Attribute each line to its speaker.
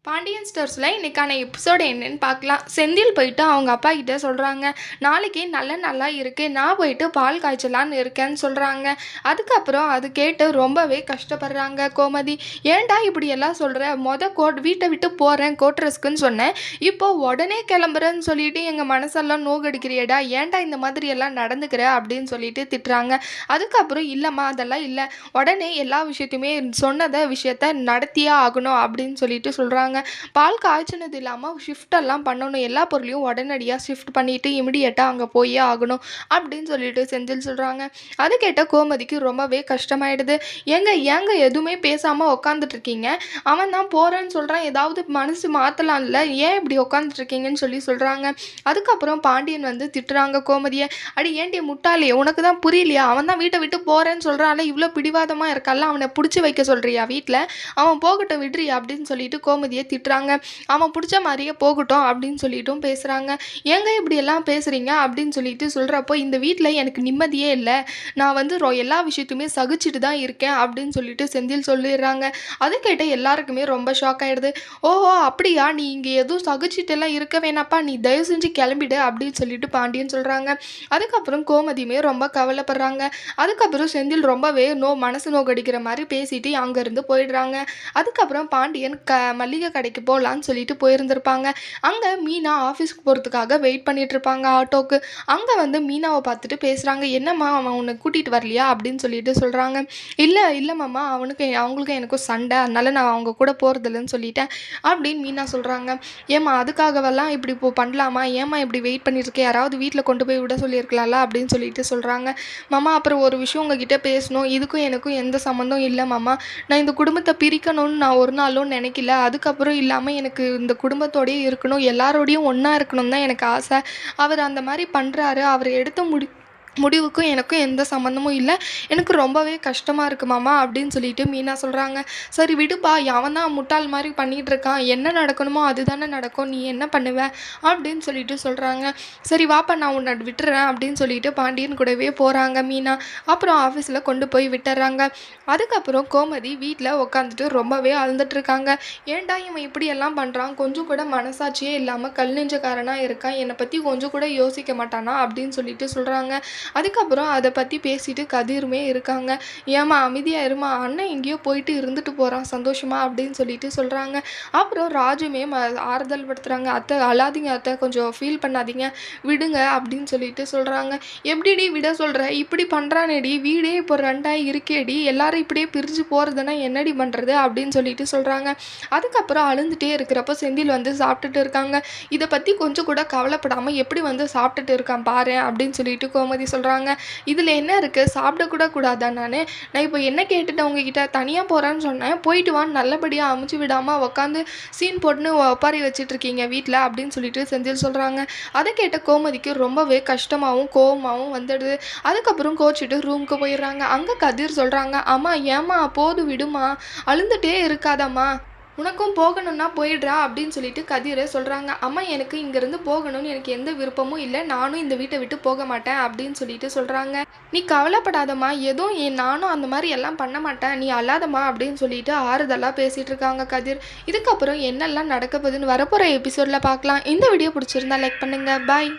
Speaker 1: பாண்டியன் ஸ்டோர்ஸில் இன்றைக்கான எபிசோடு என்னன்னு பார்க்கலாம். செந்தில் போயிட்டு அவங்க அப்பா கிட்டே சொல்கிறாங்க, நாளைக்கு நல்ல நல்லா இருக்குது, நான் போயிட்டு பால் காய்ச்சலான்னு இருக்கேன்னு சொல்கிறாங்க. அதுக்கப்புறம் அது கேட்டு ரொம்பவே கஷ்டப்படுறாங்க கோமதி. ஏன்டா இப்படியெல்லாம் சொல்கிற, வீட்டை விட்டு போகிறேன் கோட்ரஸ்க்குன்னு சொன்னேன், இப்போ உடனே கிளம்புறேன்னு சொல்லிட்டு எங்கள் மனசெல்லாம் நோகடிக்கிறியடா, ஏன்டா இந்த மாதிரி எல்லாம் நடந்துக்கிற அப்படின்னு சொல்லிட்டு திட்டுறாங்க. அதுக்கப்புறம் இல்லைம்மா அதெல்லாம் இல்லை, உடனே எல்லா விஷயத்தையுமே விஷயத்த நடத்தியே ஆகணும் அப்படின்னு சொல்லிட்டு சொல்கிறாங்க. பால் காய்ச்சினது இல்லாமல் ஷிஃப்டெல்லாம் பண்ணணும், எல்லா பொருளையும் உடனடியாக ஷிஃப்ட் பண்ணிவிட்டு இமிடியேட்டாக அங்கே போயே ஆகணும் அப்படின்னு சொல்லிட்டு செந்தில் சொல்கிறாங்க. அது கேட்ட கோமதிக்கு ரொம்பவே கஷ்டமாயிடுது. ஏங்க எதுவுமே பேசாமல் உட்காந்துட்ருக்கீங்க, அவன் தான் போகிறேன்னு சொல்கிறான், ஏதாவது மனசு மாற்றலாம்ல, ஏன் இப்படி உட்காந்துட்ருக்கீங்கன்னு சொல்கிறாங்க. அதுக்கப்புறம் பாண்டியன் வந்து திட்டுறாங்க கோமதியை, அடி ஏன்டி முட்டாளே, உனக்கு தான் புரியலையா, அவன் தான் வீட்டை விட்டு போகிறேன்னு சொல்கிறான்ல, இவ்வளோ பிடிவாதமாக இருக்கால, அவனை பிடிச்சி வைக்க சொல்கிறியா வீட்டில், அவன் போகட்டும் விடுறியா அப்படின்னு சொல்லிட்டு கோமதியை திட்டுறாங்க. அவன் பிடிச்ச மாதிரியே போகட்டும் அப்படின்னு சொல்லிட்டும் பேசுகிறாங்க. ஏங்க இப்படியெல்லாம் பேசுகிறீங்க அப்படின்னு சொல்லிட்டு சொல்கிறப்போ, இந்த வீட்டில் எனக்கு நிம்மதியே இல்லை, நான் வந்து எல்லா விஷயத்தையுமே சகிச்சுட்டு தான் இருக்கேன் அப்படின்னு சொல்லிட்டு செந்தில் சொல்லிடுறாங்க. அதை கேட்ட எல்லாருக்குமே ரொம்ப ஷாக் ஆகிடுது. ஓஹோ அப்படியா, நீ இங்கே எதுவும் சகிச்சுட்டெல்லாம் இருக்க வேணாப்பா, நீ தயவு செஞ்சு கிளம்பிடு அப்படின்னு சொல்லிட்டு பாண்டியன் சொல்கிறாங்க. அதுக்கப்புறம் கோமதியுமே ரொம்ப கவலைப்படுறாங்க. அதுக்கப்புறம் செந்தில் ரொம்பவே மனசு நோக்கடிக்கிற மாதிரி பேசிட்டு அங்கேருந்து போயிடுறாங்க. அதுக்கப்புறம் பாண்டியன் மல்லிகை கடைக்கு போகலான்னு சொல்லிட்டு போயிருந்திருப்பாங்க. அங்கே மீனா ஆஃபீஸ்க்கு போகிறதுக்காக வெயிட் பண்ணிட்டு இருப்பாங்க ஆட்டோக்கு. அங்கே வந்து மீனாவை பார்த்துட்டு பேசுகிறாங்க, என்னம்மா அவன் உன்னை கூட்டிகிட்டு வரலையா அப்படின்னு சொல்லிட்டு சொல்கிறாங்க. இல்லை மாமா, அவங்களுக்கும் எனக்கும் சண்டை, அதனால நான் அவங்க கூட போகிறதில்லன்னு சொல்லிட்டேன் அப்படின்னு மீனா சொல்கிறாங்க. ஏம்மா அதுக்காகவெல்லாம் இப்படி இப்போ பண்ணலாமா, ஏம்மா இப்படி வெயிட் பண்ணியிருக்கேன், யாராவது வீட்டில் கொண்டு போய் விட சொல்லியிருக்கலாம்ல அப்படின்னு சொல்லிட்டு சொல்கிறாங்க. மாமா அப்புறம் ஒரு விஷயம் உங்ககிட்ட பேசணும், இதுக்கும் எனக்கும் எந்த சம்மந்தம் இல்லை மாமா, நான் இந்த குடும்பத்தை பிரிக்கணும்னு நான் ஒரு நாளும் நினைக்கல, அதுக்கப்புறம் இல்லாமல் எனக்கு இந்த குடும்பத்தோடயே இருக்கணும், எல்லாரோடையும் ஒன்றா இருக்கணும் தான் எனக்கு ஆசை, அவர் அந்த மாதிரி பண்ணுறாரு, அவர் எடுத்த முடிவுக்கும் எனக்கும் எந்த சம்மந்தமும் இல்லை, எனக்கு ரொம்பவே கஷ்டமாக இருக்குது மாமா அப்படின்னு சொல்லிட்டு மீனா சொல்கிறாங்க. சரி விடுப்பா, அவன் தான் முட்டாள் மாதிரி பண்ணிகிட்டு இருக்கான், என்ன நடக்கணுமோ அதுதானே நடக்கும், நீ என்ன பண்ணுவ அப்படின்னு சொல்லிட்டு சொல்கிறாங்க. சரி வாப்பா நான் உன்னை விட்டுறேன் அப்படின்னு சொல்லிட்டு பாண்டியன் கூடவே போகிறாங்க மீனா. அப்புறம் ஆஃபீஸில் கொண்டு போய் விட்டுறாங்க. அதுக்கப்புறம் கோமதி வீட்டில் உட்காந்துட்டு ரொம்பவே அழுந்துட்டுருக்காங்க. ஏன்டா இவன் இப்படியெல்லாம் பண்ணுறான், கொஞ்சம் கூட மனசாட்சியே இல்லாமல் கல் நெஞ்சக்காரனாக இருக்கான், என்னை பற்றி கொஞ்சம் கூட யோசிக்க மாட்டானா அப்படின்னு சொல்லிட்டு சொல்கிறாங்க. அதுக்கப்புறம் அதை பற்றி பேசிட்டு கதிருமே இருக்காங்க. ஏமா அமைதியாக இருமா, அண்ணன் எங்கேயோ போயிட்டு இருந்துட்டு போகிறான் சந்தோஷமா அப்படின்னு சொல்லிட்டு சொல்கிறாங்க. அப்புறம் ராஜுமே ஆறுதல் படுத்துகிறாங்க, அத்தை அழாதீங்க அத்தை, கொஞ்சம் ஃபீல் பண்ணாதீங்க, விடுங்க அப்படின்னு சொல்லிட்டு சொல்கிறாங்க. எப்படிடி விட சொல்கிற, இப்படி பண்ணுறானேடி, வீடே இப்போ ரெண்டாയി இருக்கேடி, எல்லாரும் இப்படியே பிரிஞ்சு போகிறதுனா என்னடி பண்ணுறது அப்படின்னு சொல்லிட்டு சொல்கிறாங்க. அதுக்கப்புறம் அழுந்துகிட்டே இருக்கிறப்போ செந்தில் வந்து சாப்பிட்டுட்டு இருக்காங்க. இதை பற்றி கொஞ்சம் கூட கவலைப்படாமல் எப்படி வந்து சாப்பிட்டுட்டு இருக்கான் பாரு அப்படின்னு சொல்லிட்டு கோமதி சொல்கிறாங்க. இதில் என்ன இருக்குது, சாப்பிடக்கூட கூடாதா, நான் இப்போ என்ன கேட்டுட்டேன் உங்ககிட்ட, தனியாக போகிறேன்னு சொன்னேன், போயிட்டு வான்னு நல்லபடியாக அமுச்சு விடாமல் உட்காந்து சீன் போட்டுன்னு ஒப்பாரி வச்சிட்ருக்கீங்க வீட்டில் அப்படின்னு சொல்லிட்டு செந்தில் சொல்கிறாங்க. அதை கேட்ட கோமதிக்கு ரொம்பவே கஷ்டமாகவும் கோவமாகவும் வந்துடுது. அதுக்கப்புறம் கோச்சிட்டு ரூமுக்கு போயிடுறாங்க. அங்கே கதிர் சொல்கிறாங்க, அம்மா ஏம்மா போது விடுமா, அழுந்துகிட்டே இருக்காதம்மா, உனக்கும் போகணும்னா போயிடுறா அப்படின்னு சொல்லிட்டு கதிரை சொல்கிறாங்க. அம்மா எனக்கு இங்கேருந்து போகணும்னு எனக்கு எந்த விருப்பமும் இல்லை, நானும் இந்த வீட்டை விட்டு போக மாட்டேன் அப்படின்னு சொல்லிட்டு சொல்கிறாங்க. நீ கவலைப்படாதம்மா, எதுவும் நானும் அந்த மாதிரி எல்லாம் பண்ண மாட்டேன், நீ அல்லாதம்மா அப்படின்னு சொல்லிட்டு ஆறுதலாக பேசிகிட்டு இருக்காங்க கதிர். இதுக்கப்புறம் என்னெல்லாம் நடக்க போகுதுன்னு வரப்போகிற எபிசோடில் பார்க்கலாம். இந்த வீடியோ பிடிச்சிருந்தா லைக் பண்ணுங்கள். பாய்.